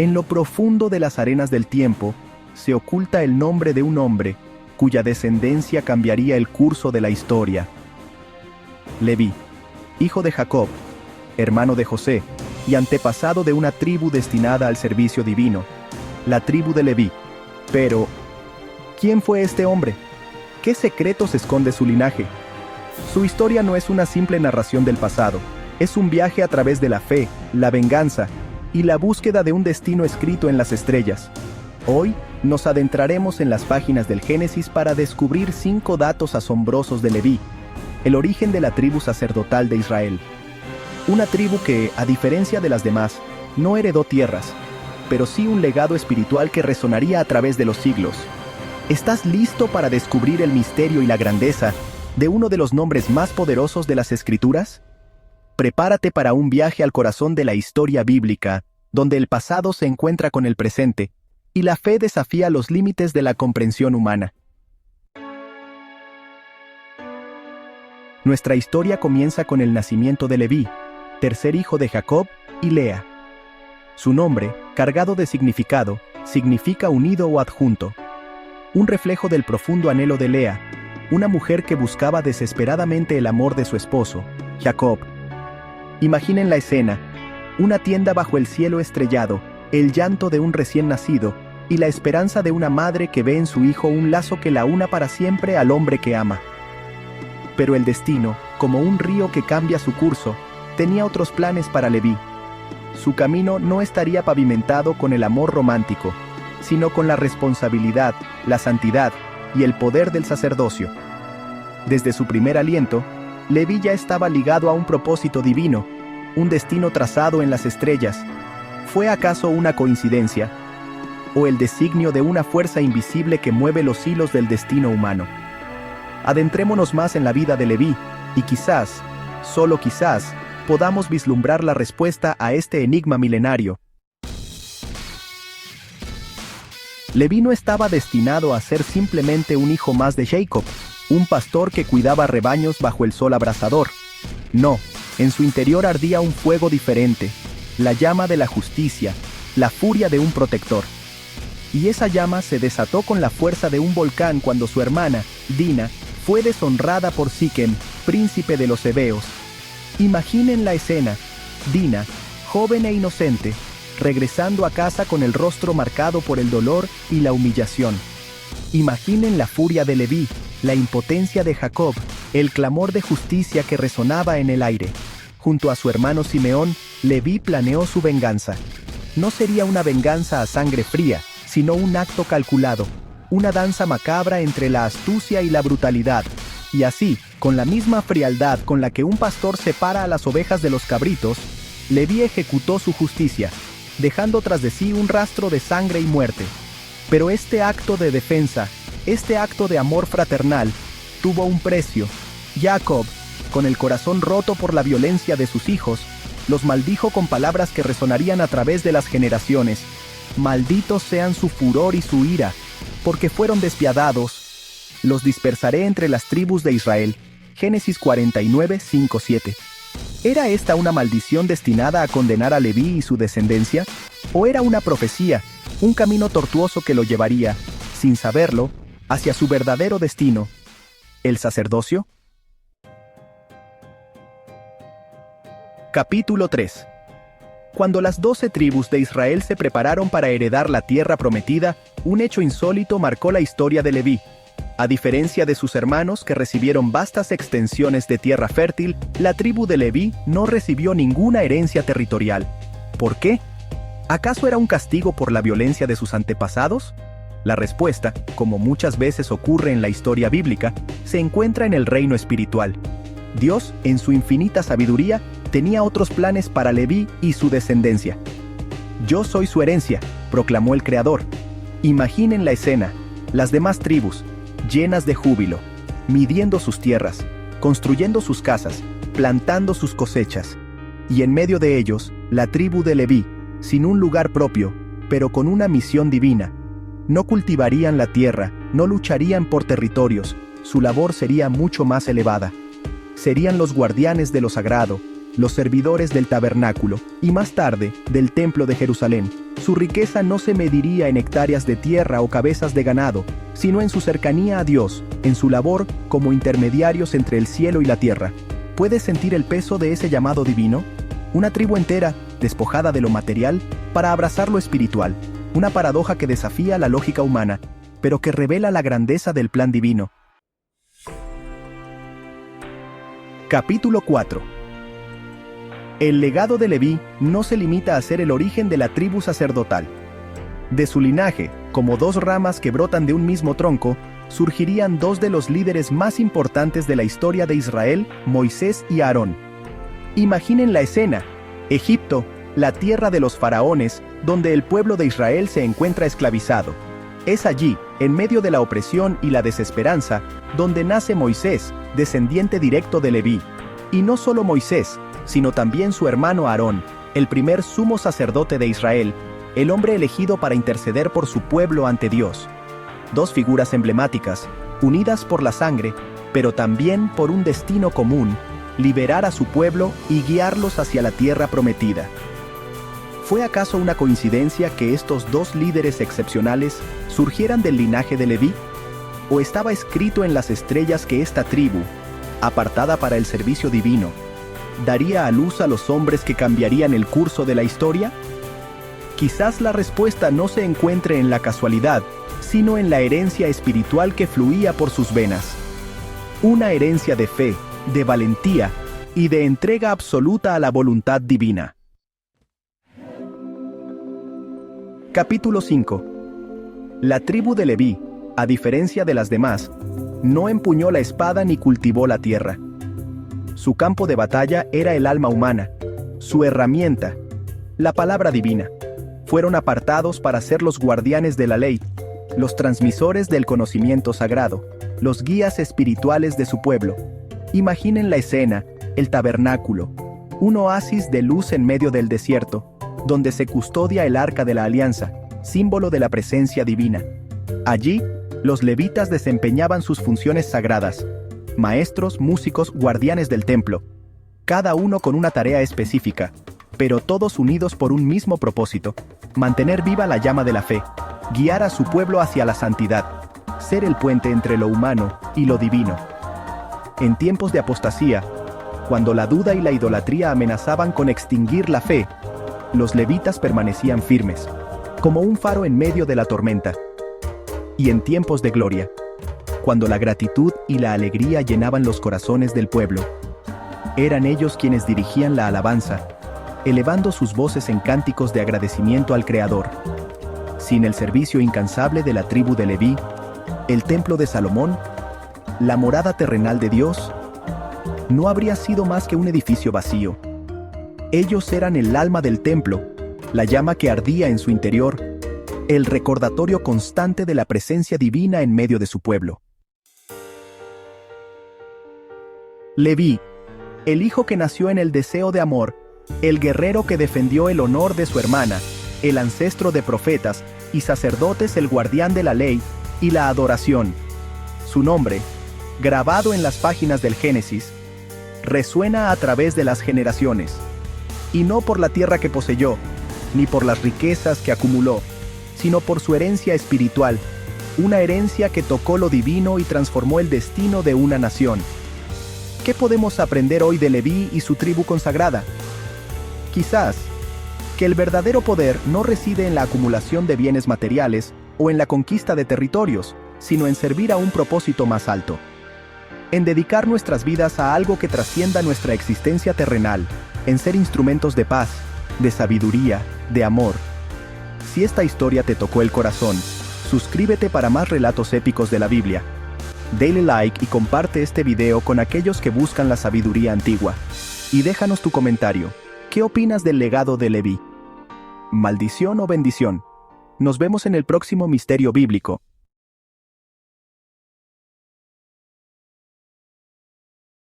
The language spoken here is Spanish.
En lo profundo de las arenas del tiempo, se oculta el nombre de un hombre cuya descendencia cambiaría el curso de la historia. Leví, hijo de Jacob, hermano de José, y antepasado de una tribu destinada al servicio divino, la tribu de Leví. Pero, ¿quién fue este hombre? ¿Qué secretos esconde su linaje? Su historia no es una simple narración del pasado, es un viaje a través de la fe, la venganza y la búsqueda de un destino escrito en las estrellas. Hoy, nos adentraremos en las páginas del Génesis para descubrir 5 datos asombrosos de Leví, el origen de la tribu sacerdotal de Israel. Una tribu que, a diferencia de las demás, no heredó tierras, pero sí un legado espiritual que resonaría a través de los siglos. ¿Estás listo para descubrir el misterio y la grandeza de uno de los nombres más poderosos de las Escrituras? Prepárate para un viaje al corazón de la historia bíblica, donde el pasado se encuentra con el presente, y la fe desafía los límites de la comprensión humana. Nuestra historia comienza con el nacimiento de Leví, tercer hijo de Jacob y Lea. Su nombre, cargado de significado, significa unido o adjunto. Un reflejo del profundo anhelo de Lea, una mujer que buscaba desesperadamente el amor de su esposo, Jacob. Imaginen la escena: una tienda bajo el cielo estrellado, el llanto de un recién nacido y la esperanza de una madre que ve en su hijo un lazo que la una para siempre al hombre que ama. Pero el destino, como un río que cambia su curso, tenía otros planes para Leví. Su camino no estaría pavimentado con el amor romántico, sino con la responsabilidad, la santidad y el poder del sacerdocio. Desde su primer aliento, Leví ya estaba ligado a un propósito divino, un destino trazado en las estrellas. ¿Fue acaso una coincidencia? ¿O el designio de una fuerza invisible que mueve los hilos del destino humano? Adentrémonos más en la vida de Leví, y quizás, solo quizás, podamos vislumbrar la respuesta a este enigma milenario. Leví no estaba destinado a ser simplemente un hijo más de Jacob, un pastor que cuidaba rebaños bajo el sol abrasador. No, en su interior ardía un fuego diferente, la llama de la justicia, la furia de un protector. Y esa llama se desató con la fuerza de un volcán cuando su hermana, Dina, fue deshonrada por Siquem, príncipe de los heveos. Imaginen la escena: Dina, joven e inocente, regresando a casa con el rostro marcado por el dolor y la humillación. Imaginen la furia de Leví, la impotencia de Jacob, el clamor de justicia que resonaba en el aire. Junto a su hermano Simeón, Leví planeó su venganza. No sería una venganza a sangre fría, sino un acto calculado, una danza macabra entre la astucia y la brutalidad. Y así, con la misma frialdad con la que un pastor separa a las ovejas de los cabritos, Leví ejecutó su justicia, dejando tras de sí un rastro de sangre y muerte. Pero este acto de defensa, este acto de amor fraternal, tuvo un precio. Jacob, con el corazón roto por la violencia de sus hijos, los maldijo con palabras que resonarían a través de las generaciones. Malditos sean su furor y su ira, porque fueron despiadados. Los dispersaré entre las tribus de Israel. Génesis 49, 5-7. ¿Era esta una maldición destinada a condenar a Leví y su descendencia? ¿O era una profecía, un camino tortuoso que lo llevaría, sin saberlo, hacia su verdadero destino, el sacerdocio? Capítulo 3. Cuando las 12 tribus de Israel se prepararon para heredar la tierra prometida, un hecho insólito marcó la historia de Leví. A diferencia de sus hermanos que recibieron vastas extensiones de tierra fértil, la tribu de Leví no recibió ninguna herencia territorial. ¿Por qué? ¿Acaso era un castigo por la violencia de sus antepasados? La respuesta, como muchas veces ocurre en la historia bíblica, se encuentra en el reino espiritual. Dios, en su infinita sabiduría, tenía otros planes para Leví y su descendencia. «Yo soy su herencia», proclamó el Creador. Imaginen la escena: las demás tribus, llenas de júbilo, midiendo sus tierras, construyendo sus casas, plantando sus cosechas. Y en medio de ellos, la tribu de Leví, sin un lugar propio, pero con una misión divina. No cultivarían la tierra, no lucharían por territorios, su labor sería mucho más elevada. Serían los guardianes de lo sagrado, los servidores del tabernáculo, y más tarde, del templo de Jerusalén. Su riqueza no se mediría en hectáreas de tierra o cabezas de ganado, sino en su cercanía a Dios, en su labor como intermediarios entre el cielo y la tierra. ¿Puedes sentir el peso de ese llamado divino? Una tribu entera, despojada de lo material, para abrazar lo espiritual. Una paradoja que desafía la lógica humana, pero que revela la grandeza del plan divino. Capítulo 4. El legado de Leví no se limita a ser el origen de la tribu sacerdotal. De su linaje, como dos ramas que brotan de un mismo tronco, surgirían dos de los líderes más importantes de la historia de Israel, Moisés y Aarón. Imaginen la escena: Egipto, la tierra de los faraones, donde el pueblo de Israel se encuentra esclavizado. Es allí, en medio de la opresión y la desesperanza, donde nace Moisés, descendiente directo de Leví. Y no solo Moisés, sino también su hermano Aarón, el primer sumo sacerdote de Israel, el hombre elegido para interceder por su pueblo ante Dios. Dos figuras emblemáticas, unidas por la sangre, pero también por un destino común: liberar a su pueblo y guiarlos hacia la tierra prometida. ¿Fue acaso una coincidencia que estos dos líderes excepcionales surgieran del linaje de Leví? ¿O estaba escrito en las estrellas que esta tribu, apartada para el servicio divino, daría a luz a los hombres que cambiarían el curso de la historia? Quizás la respuesta no se encuentre en la casualidad, sino en la herencia espiritual que fluía por sus venas. Una herencia de fe, de valentía y de entrega absoluta a la voluntad divina. Capítulo 5. La tribu de Leví, a diferencia de las demás, no empuñó la espada ni cultivó la tierra. Su campo de batalla era el alma humana, su herramienta, la palabra divina. Fueron apartados para ser los guardianes de la ley, los transmisores del conocimiento sagrado, los guías espirituales de su pueblo. Imaginen la escena: el tabernáculo, un oasis de luz en medio del desierto, donde se custodia el arca de la alianza, símbolo de la presencia divina. Allí, los levitas desempeñaban sus funciones sagradas: maestros, músicos, guardianes del templo, cada uno con una tarea específica, pero todos unidos por un mismo propósito: mantener viva la llama de la fe, guiar a su pueblo hacia la santidad, ser el puente entre lo humano y lo divino. En tiempos de apostasía, cuando la duda y la idolatría amenazaban con extinguir la fe, los levitas permanecían firmes, como un faro en medio de la tormenta. Y en tiempos de gloria, cuando la gratitud y la alegría llenaban los corazones del pueblo, eran ellos quienes dirigían la alabanza, elevando sus voces en cánticos de agradecimiento al Creador. Sin el servicio incansable de la tribu de Leví, el templo de Salomón, la morada terrenal de Dios, no habría sido más que un edificio vacío. Ellos eran el alma del templo, la llama que ardía en su interior, el recordatorio constante de la presencia divina en medio de su pueblo. Leví, el hijo que nació en el deseo de amor, el guerrero que defendió el honor de su hermana, el ancestro de profetas y sacerdotes, el guardián de la ley y la adoración. Su nombre, grabado en las páginas del Génesis, resuena a través de las generaciones. Y no por la tierra que poseyó, ni por las riquezas que acumuló, sino por su herencia espiritual, una herencia que tocó lo divino y transformó el destino de una nación. ¿Qué podemos aprender hoy de Leví y su tribu consagrada? Quizás que el verdadero poder no reside en la acumulación de bienes materiales o en la conquista de territorios, sino en servir a un propósito más alto. En dedicar nuestras vidas a algo que trascienda nuestra existencia terrenal, en ser instrumentos de paz, de sabiduría, de amor. Si esta historia te tocó el corazón, suscríbete para más relatos épicos de la Biblia. Dale like y comparte este video con aquellos que buscan la sabiduría antigua. Y déjanos tu comentario. ¿Qué opinas del legado de Leví? ¿Maldición o bendición? Nos vemos en el próximo misterio bíblico.